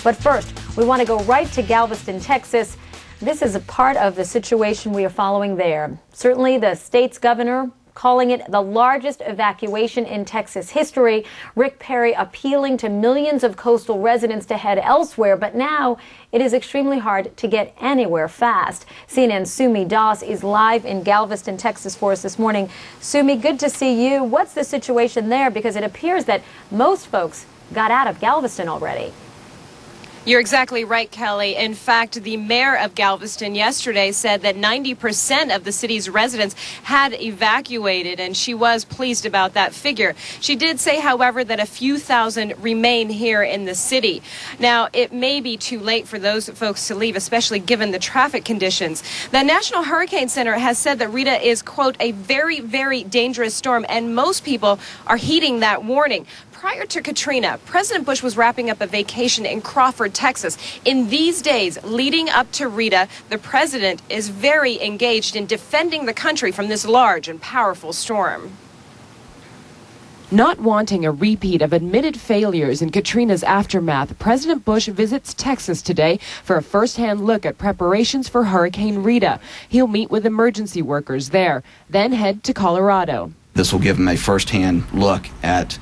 But first, we want to go right to Galveston, Texas. This is a part of the situation we are following there. Certainly the state's governor calling it the largest evacuation in Texas history. Rick Perry appealing to millions of coastal residents to head elsewhere, but now it is extremely hard to get anywhere fast. CNN's Sumi Das is live in Galveston, Texas for us this morning. Sumi, good to see you. What's the situation there? Because it appears that most folks got out of Galveston already. You're exactly right, Kelly. In fact, the mayor of Galveston yesterday said that 90% of the city's residents had evacuated, and she was pleased about that figure. She did say, however, that a few thousand remain here in the city. Now, it may be too late for those folks to leave, especially given the traffic conditions. The National Hurricane Center has said that Rita is, quote, a very, very dangerous storm, and most people are heeding that warning. Prior to Katrina, President Bush was wrapping up a vacation in Crawford, Texas. In these days leading up to Rita, the president is very engaged in defending the country from this large and powerful storm. Not wanting a repeat of admitted failures in Katrina's aftermath, President Bush visits Texas today for a first-hand look at preparations for Hurricane Rita. He'll meet with emergency workers there, then head to Colorado. This will give him a first-hand look at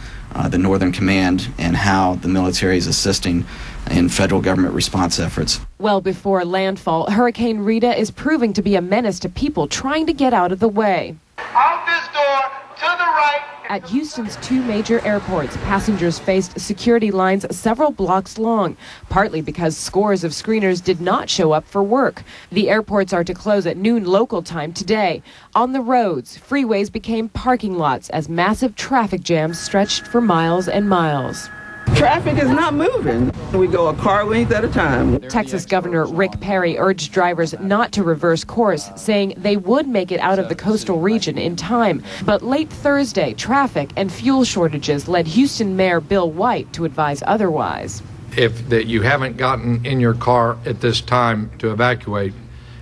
the Northern Command and how the military is assisting in federal government response efforts. Well before landfall, Hurricane Rita is proving to be a menace to people trying to get out of the way. Out this door, to the right. At Houston's two major airports, passengers faced security lines several blocks long, partly because scores of screeners did not show up for work. The airports are to close at noon local time today. On the roads, freeways became parking lots as massive traffic jams stretched for miles and miles. Traffic is not moving. We go a car length at a time. Texas Governor Rick Perry urged drivers not to reverse course, saying they would make it out of the coastal region in time. But late Thursday, traffic and fuel shortages led Houston Mayor Bill White to advise otherwise. If you haven't gotten in your car at this time to evacuate,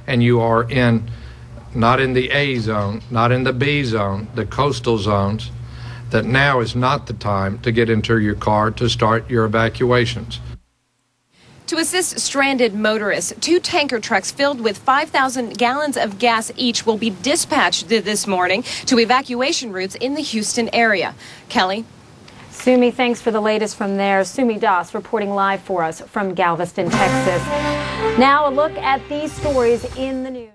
and you are not in the A zone, not in the B zone, the coastal zones, that now is not the time to get into your car to start your evacuations. To assist stranded motorists, 2 tanker trucks filled with 5,000 gallons of gas each will be dispatched this morning to evacuation routes in the Houston area. Kelly? Sumi, thanks for the latest from there. Sumi Das reporting live for us from Galveston, Texas. Now a look at these stories in the news.